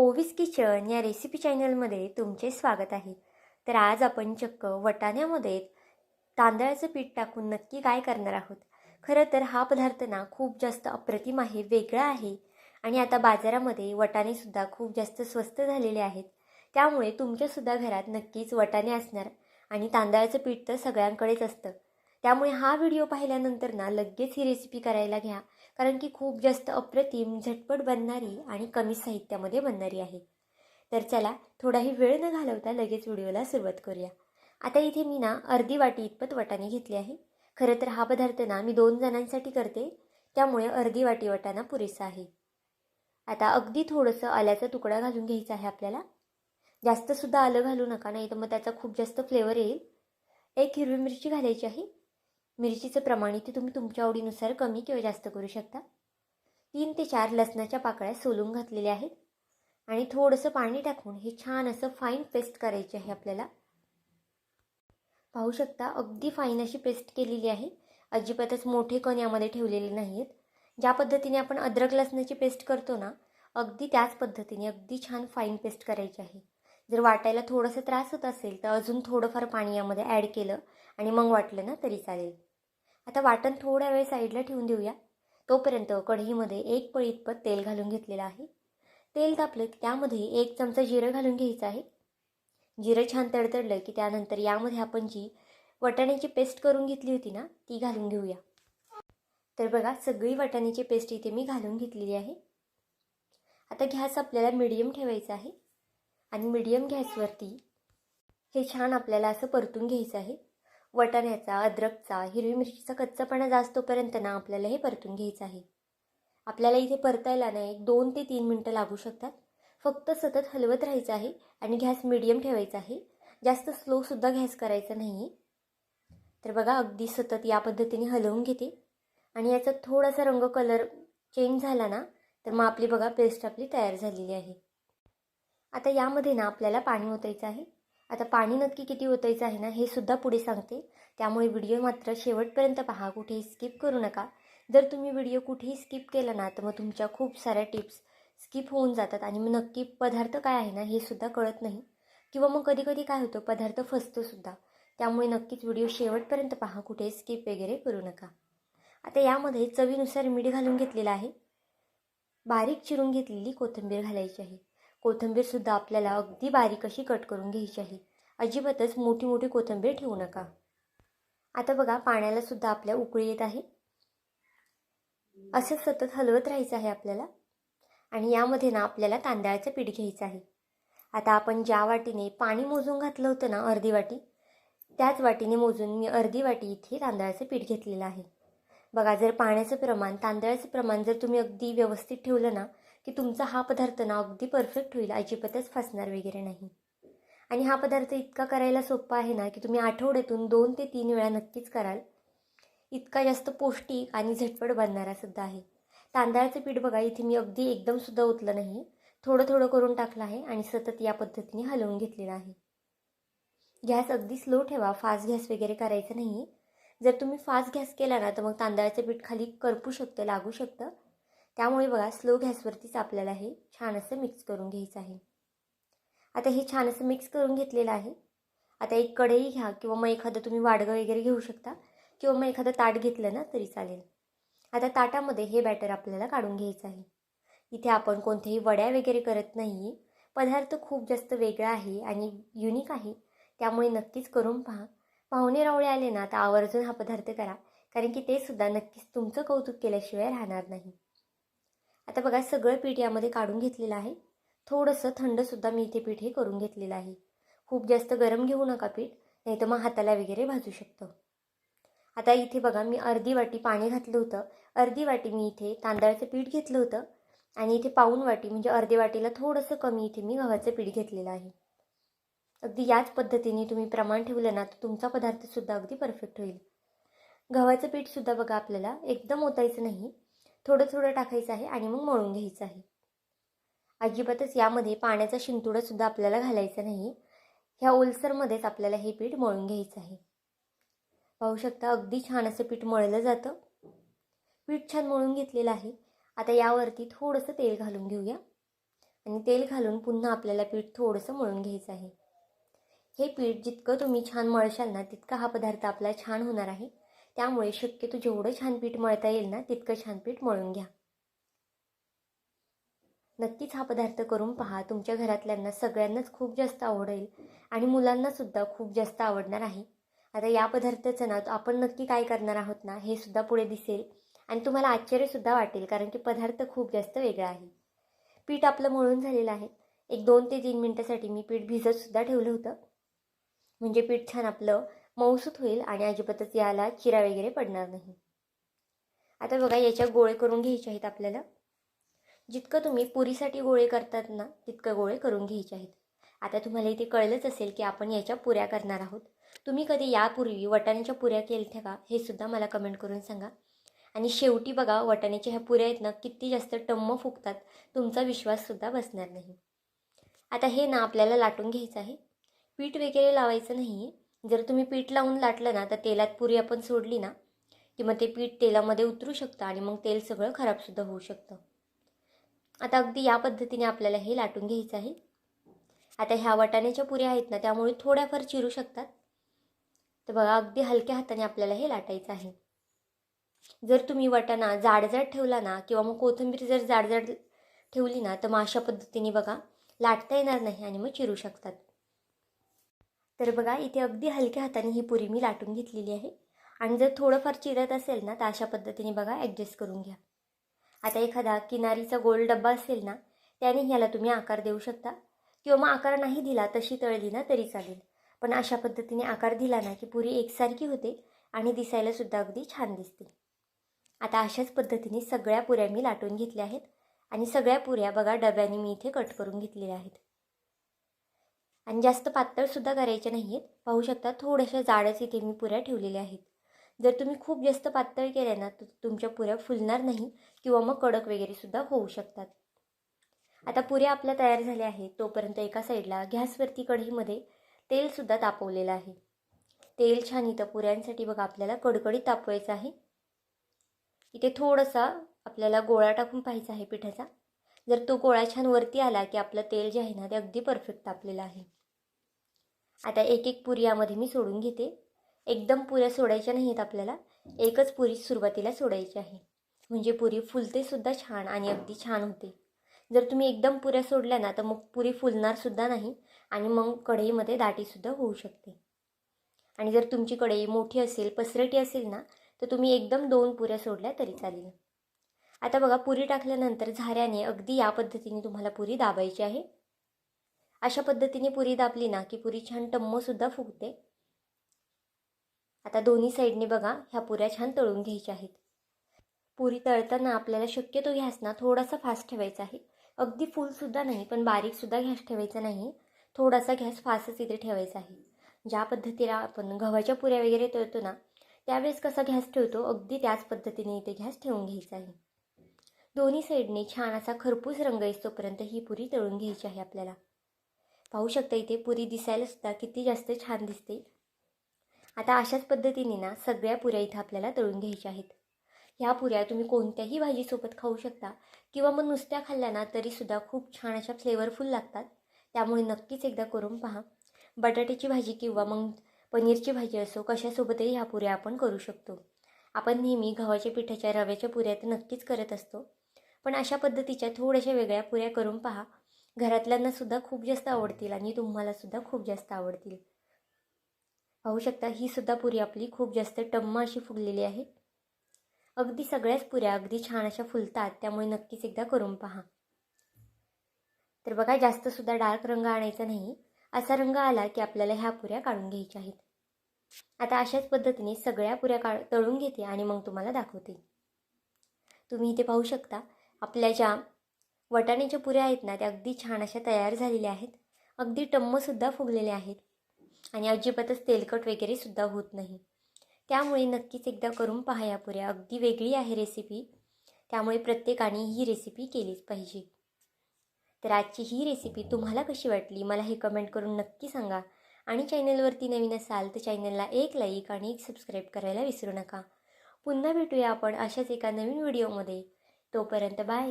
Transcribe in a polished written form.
ओवीस kitchen या recipe चॅनलमध्ये तुमचे स्वागत आहे। तर आज आपण चक्क वटाण्यामध्ये तांदळाचं पीठ टाकून नक्की काय करणार आहोत। खरं तर हा पदार्थ ना खूप जास्त अप्रतिम आहे, वेगळा आहे आणि आता बाजारामध्ये वटाणे सुद्धा खूप जास्त स्वस्त झालेले आहेत। त्यामुळे तुमच्या सुद्धा घरात नक्कीच वटाणे असणार आणि तांदळाचं पीठ तर सगळ्यांकडेच असतं। त्यामुळे हा व्हिडिओ पाहिल्यानंतर ना लगेच ही रेसिपी करायला घ्या, कारण की खूप जास्त अप्रतिम, झटपट बनणारी आणि कमी साहित्यामध्ये बनणारी आहे। तर चला थोडाही वेळ न घालवता लगेच व्हिडिओला सुरुवात करूया। आता इथे मी ना अर्धी वाटी इतपत वाटाणे घेतले आहे। खरं तर हा पदार्थ ना मी 2 जणांसाठी करते, त्यामुळे अर्धी वाटी वाटाणा पुरेसा आहे। आता अगदी थोडंसं आल्याचा तुकडा घालून घ्यायचा आहे आपल्याला। जास्त सुद्धा आलं घालू नका, नाही तर मग त्याचा खूप जास्त फ्लेवर येईल। एक हिरवी मिरची घालायची आहे। मिरचीचं प्रमाण इथे तुम्ही तुमच्या आवडीनुसार कमी किंवा जास्त करू शकता। 3 ते 4 लसणाच्या पाकळ्या सोलून घातलेल्या आहेत आणि थोडंसं पाणी टाकून हे छान असं फाईन पेस्ट करायची आहे आपल्याला। पाहू शकता अगदी फाईन अशी पेस्ट केलेली आहे। अजिबातच मोठे कण यामध्ये ठेवलेले नाहीत। ज्या पद्धतीने आपण अद्रक लसणाची पेस्ट करतो ना, अगदी त्याच पद्धतीने अगदी छान फाईन पेस्ट करायची आहे। जर वाटायला थोडंसं त्रास होत असेल तर अजून थोडंफार पाणी यामध्ये ॲड केलं आणि मग वाटलं ना तरी चालेल। आता वाटण थोडा वेळ साईडला ठेवून देऊया। तोपर्यंत कढईमध्ये 1 पळी इतपत तेल घालून घेतलेलं आहे। तेल तापलं की त्यामध्ये 1 चमचा जिरं घालून घ्यायचं आहे। जिरं छान तडतडलं की त्यानंतर यामध्ये आपण जी वाटाण्याची पेस्ट करून घेतली होती ना, ती घालून घेऊया। तर बघा सगळी वाटाण्याची पेस्ट इथे मी घालून घेतलेली आहे। आता गॅस आपल्याला मीडियम ठेवायचा आहे आणि मीडियम गॅसवरती हे छान आपल्याला असं परतून घ्यायचं आहे। वाटाण्याचा, अद्रकचा, हिरवी मिरचीचा कच्चापणा जास्तोपर्यंत ना आपल्याला हे परतून घ्यायचं आहे। आपल्याला इथे परतायला ना 2 ते 3 मिनिटं लागू शकतात। फक्त सतत हलवत राहायचं आहे आणि गॅस मीडियम ठेवायचा आहे। जास्त स्लो सुद्धा गॅस करायचा नाही। तर बघा अगदी सतत या पद्धतीने हलवून घेते आणि याचा थोडासा रंग कलर चेंज झाला ना, तर मग आपली बघा पेस्ट आपली तयार झालेली आहे। आता यामध्ये ना आपल्याला पाणी ओतायचं आहे। आता पाणी नक्की किती ओतायचं आहे ना, हे सुद्धा पुढे सांगते। त्यामुळे व्हिडिओ मात्र शेवटपर्यंत पहा, कुठेही स्किप करू नका। जर तुम्ही व्हिडिओ कुठेही स्किप केला ना, तर मग तुमच्या खूप साऱ्या टिप्स स्किप होऊन जातात आणि मग नक्की पदार्थ काय आहे ना हे सुद्धा कळत नाही, किंवा मग कधी कधी काय होतं पदार्थ फसतो सुद्धा। त्यामुळे नक्कीच व्हिडिओ शेवटपर्यंत पहा, कुठेही स्किप वगैरे करू नका। आता यामध्ये चवीनुसार मीठ घालून घेतलेलं आहे। बारीक चिरून घेतलेली कोथिंबीर घालायची आहे। कोथिंबीर सुद्धा आपल्याला अगदी बारीक अशी कट करून घ्यायची आहे। अजिबातच मोठी मोठी कोथिंबीर ठेवू नका। आता बघा पाण्याला सुद्धा आपल्या उकळी येत आहे। असं सतत हलवत राहायचं आहे आपल्याला आणि यामध्ये ना आपल्याला तांदळाचं पीठ घ्यायचं आहे। आता आपण ज्या वाटीने पाणी मोजून घातलं होतं ना अर्धी वाटी, त्याच वाटीने मोजून मी अर्धी वाटी इथे तांदळाचं पीठ घेतलेलं आहे। बघा जर पाण्याचं प्रमाण, तांदळाचं प्रमाण जर तुम्ही अगदी व्यवस्थित ठेवलं ना, की तुमचा हा पदार्थ ना अगदी परफेक्ट होईल, अजिबातच फसणार वगैरे नाही। आणि हा पदार्थ इतका करायला सोपा आहे ना, की तुम्ही आठवड्यातून 2 ते 3 वेळा नक्कीच कराल। इतका जास्त पौष्टिक आणि झटपट बनणारा सुद्धा आहे। तांदळाचं पीठ बघा इथे मी अगदी एकदम सुद्धा ओतलं नाही, थोडं थोडं करून टाकलं आहे आणि सतत या पद्धतीने हलवून घेतलेलं आहे। गॅस अगदी स्लो ठेवा, फास्ट गॅस वगैरे करायचं नाही। जर तुम्ही फास्ट गॅस केला ना, तर मग तांदळाचं पीठ खाली करपू शकतं, लागू शकतं। त्यामुळे बघा स्लो गॅसवरतीच आपल्याला हे छान असं मिक्स करून घ्यायचं आहे। आता हे छान असं मिक्स करून घेतलेलं आहे। आता एक कढई घ्या किंवा मग एखादं तुम्ही वाडगं वगैरे घेऊ शकता, किंवा मग एखादं ताट घेतलं ना तरी चालेल। आता ताटामध्ये हे बॅटर आपल्याला काढून घ्यायचं आहे। इथे आपण कोणत्याही वड्या वगैरे करत नाही। पदार्थ खूप जास्त वेगळा आहे आणि युनिक आहे, त्यामुळे नक्कीच करून पहा। पाहुणे रावळे आले ना तर आवर्जून हा पदार्थ करा, कारण की ते सुद्धा नक्कीच तुमचं कौतुक केल्याशिवाय राहणार नाही। आता बघा सगळं पीठ यामध्ये काढून घेतलेलं आहे। थोडंसं थंडसुद्धा मी इथे पीठ हे करून घेतलेलं आहे। खूप जास्त गरम घेऊ नका पीठ, नाही तर मग हाताला वगैरे भाजू शकतं। आता इथे बघा मी अर्धी वाटी पाणी घातलं होतं, अर्धी वाटी मी इथे तांदळाचं पीठ घेतलं होतं आणि इथे पाऊण वाटी म्हणजे अर्धी वाटीला थोडंसं कमी इथे मी गव्हाचं पीठ घेतलेलं आहे। अगदी याच पद्धतीने तुम्ही प्रमाण ठेवलं ना, तर तुमचा पदार्थसुद्धा अगदी परफेक्ट होईल। गव्हाचं पीठसुद्धा बघा आपल्याला एकदम ओतायचं नाही, थोडं थोडं टाकायचं आहे आणि मग मळून घ्यायचं आहे। अजिबातच यामध्ये पाण्याचा शिंतोडासुद्धा आपल्याला घालायचा नाही। ह्या ओलसरमध्येच आपल्याला हे पीठ मळून घ्यायचं आहे। पाहू शकता अगदी छान असं पीठ मळलं जातं। पीठ छान मळून घेतलेलं आहे। आता यावरती थोडंसं तेल घालून घेऊया आणि तेल घालून पुन्हा आपल्याला पीठ थोडंसं मळून घ्यायचं आहे. हे पीठ जितकं तुम्ही छान मळशाल ना तितका हा पदार्थ आपला छान होणार आहे. त्यामुळे शक्यतो जेवढं छान पीठ मळता येईल ना तितकं छान पीठ मळून घ्या. नक्कीच हा पदार्थ करून पहा. तुमच्या घरातल्यांना सगळ्यांनाच खूप जास्त आवडेल आणि मुलांनासुद्धा खूप जास्त आवडणार आहे. आता या पदार्थाचं ना आपण नक्की काय करणार आहोत ना हे सुद्धा पुढे दिसेल आणि तुम्हाला आश्चर्यसुद्धा वाटेल, कारण की पदार्थ खूप जास्त वेगळा आहे. पीठ आपलं मळून झालेलं आहे. एक 2 ते 3 मिनटासाठी मी पीठ भिजतसुद्धा ठेवलं होतं, म्हणजे पीठ छान आपलं मऊसूत होईल आणि अजिबातच याला चिरा वगैरे पडणार नाही. आता बघा याच्या गोळे करून घ्यायचे आहेत आपल्याला. जितकं तुम्ही पुरीसाठी गोळे करतात ना तितकं गोळे करून घ्यायचे आहेत. आता तुम्हाला इथे कळलंच असेल की आपण याच्या पुऱ्या करणार आहोत. तुम्ही कधी यापूर्वी वाटाण्याच्या पुऱ्या केल्या का हे सुद्धा मला कमेंट करून सांगा. आणि शेवटी बघा वाटाण्याच्या ह्या पुऱ्या आहेत ना किती जास्त टम्म फुगतात, तुमचा विश्वाससुद्धा बसणार नाही. आता हे ना आपल्याला लाटून घ्यायचं आहे. पीठ वगैरे लावायचं नाही आहे. जर तुम्ही पीठ लावून लाटलं ना तर तेलात पुरी आपण सोडली ना की मग ते पीठ तेलामध्ये उतरू शकतं आणि मग तेल सगळं खराबसुद्धा होऊ शकतं. आता अगदी या पद्धतीने आपल्याला हे लाटून घ्यायचं आहे. आता ह्या वाटाण्याच्या पुऱ्या आहेत ना त्यामुळे थोड्याफार चिरू शकतात. तर बघा अगदी हलक्या हाताने आपल्याला हे लाटायचं आहे. जर तुम्ही वाटाणा जाडजाड ठेवला ना किंवा मग कोथिंबीर जर जाडजाड ठेवली ना तर मग अशा पद्धतीने बघा लाटता येणार नाही आणि मग चिरू शकतात. तर बघा इथे अगदी हलक्या हाताने ही पुरी मी लाटून घेतलेली आहे. आणि जर थोडंफार चिरत असेल ना तर अशा पद्धतीने बघा ॲडजस्ट करून घ्या. आता एखादा किनारीचा गोल डब्बा असेल ना त्याने ह्याला तुम्ही आकार देऊ शकता, किंवा मग आकार नाही दिला तशी तळली ना तरी चालेल. पण अशा पद्धतीने आकार दिला ना की पुरी एकसारखी होते आणि दिसायलासुद्धा अगदी छान दिसते. आता अशाच पद्धतीने सगळ्या पुऱ्या मी लाटून घेतल्या आहेत आणि सगळ्या पुऱ्या बघा डब्याने मी इथे कट करून घेतलेल्या आहेत. आणि जास्त पातळसुद्धा करायच्या नाही आहेत. पाहू शकता थोड्याशा जाडच इथे मी पुऱ्या ठेवलेल्या आहेत. जर तुम्ही खूप जास्त पातळ केल्या ना तर तुमच्या पुऱ्या फुलणार नाही किंवा मग कडक वगैरेसुद्धा होऊ शकतात. आता पुऱ्या आपल्या तयार झाल्या आहेत. तोपर्यंत एका साईडला गॅसवरती कढईमध्ये तेलसुद्धा तापवलेलं आहे. तेल छान इथं पुऱ्यांसाठी बघा आपल्याला कडकडीत तापवायचं आहे. इथे थोडासा आपल्याला गोळा टाकून पाहायचा आहे पिठाचा. जर तो गोळा छान वरती आला की आपलं तेल जे आहे ना ते अगदी परफेक्ट तापलेलं आहे. आता एक एक पुरी यामध्ये मी सोडून घेते. एकदम पुऱ्या सोडायच्या नाहीत आपल्याला, एकच पुरी सुरुवातीला सोडायची आहे, म्हणजे पुरी फुलतेसुद्धा छान आणि अगदी छान होते. जर तुम्ही एकदम पुऱ्या सोडल्या ना तर मग पुरी फुलणारसुद्धा नाही आणि मग कढईमध्ये दाटीसुद्धा होऊ शकते. आणि जर तुमची कढई मोठी असेल, पसरटी असेल ना तर तुम्ही एकदम 2 पुऱ्या सोडल्या तरी चालेल. आता बघा पुरी टाकल्यानंतर झाऱ्याने अगदी या पद्धतीने तुम्हाला पुरी दाबायची आहे. अशा पद्धतीने पुरी दाबली ना की पुरी छान टम्मसुद्धा फुगते. आता दोन्ही साईडने बघा ह्या पुऱ्या छान तळून घ्यायच्या आहेत. पुरी तळताना आपल्याला शक्यतो गॅस ना थोडासा फास्ट ठेवायचा आहे. अगदी फुलसुद्धा नाही पण बारीकसुद्धा गॅस ठेवायचा नाही. थोडासा गॅस फास्टच इथे ठेवायचा आहे. ज्या पद्धतीला आपण गव्हाच्या पुऱ्या वगैरे तळतो ना त्यावेळेस कसा गॅस ठेवतो अगदी त्याच पद्धतीने इथे गॅस ठेवून घ्यायचा आहे. दोन्ही साईडने छान असा खरपूस रंग येईस्तोपर्यंत ही पुरी तळून घ्यायची आहे आपल्याला. पाहू शकता इथे पुरी दिसायलासुद्धा किती जास्त छान दिसते. आता अशाच पद्धतीने ना सगळ्या पुऱ्या इथं आपल्याला तळून घ्यायच्या आहेत. ह्या पुऱ्या तुम्ही कोणत्याही भाजीसोबत खाऊ शकता किंवा मग नुसत्या खाल्ल्या ना तरीसुद्धा खूप छान अशा फ्लेवरफुल लागतात. त्यामुळे नक्कीच एकदा करून पहा. बटाट्याची भाजी किंवा मग पनीरची भाजी असो कशासोबतही ह्या पुऱ्या आपण करू शकतो. आपण नेहमी गव्हाच्या पिठाच्या रव्याच्या पुऱ्या तर नक्कीच करत असतो, पण अशा पद्धतीच्या थोड्याशा वेगळ्या पुऱ्या करून पहा. घरातल्यांनासुद्धा खूप जास्त आवडतील आणि तुम्हालासुद्धा खूप जास्त आवडतील. पाहू शकता ही सुद्धा पुरी आपली खूप जास्त टम्म अशी फुगलेली आहे. अगदी सगळ्याच पुऱ्या अगदी छान अशा फुलतात, त्यामुळे नक्कीच एकदा करून पहा. तर बघा जास्तसुद्धा डार्क रंग आणायचा नाही. असा रंग आला की आपल्याला ह्या पुऱ्या काढून घ्यायच्या आहेत. आता अशाच पद्धतीने सगळ्या पुऱ्या तळून घेते आणि मग तुम्हाला दाखवते. तुम्ही इथे पाहू शकता आपल्या ज्या वाटाण्याच्या पुऱ्या आहेत ना त्या अगदी छान अशा तयार झालेल्या आहेत. अगदी टम्मसुद्धा फुगलेल्या आहेत आणि अजिबातच तेलकट वगैरेसुद्धा होत नाही. त्यामुळे नक्कीच एकदा करून पहा या पुऱ्या. अगदी वेगळी आहे रेसिपी, त्यामुळे प्रत्येकाने ही रेसिपी केलीच पाहिजे. तर आजची ही रेसिपी तुम्हाला कशी वाटली मला हे कमेंट करून नक्की सांगा. आणि चॅनलवरती नवीन असाल तर चॅनलला एक लाईक आणि एक सबस्क्राईब करायला विसरू नका. पुन्हा भेटूया आपण अशाच एका नवीन व्हिडिओमध्ये. तोपर्यंत बाय.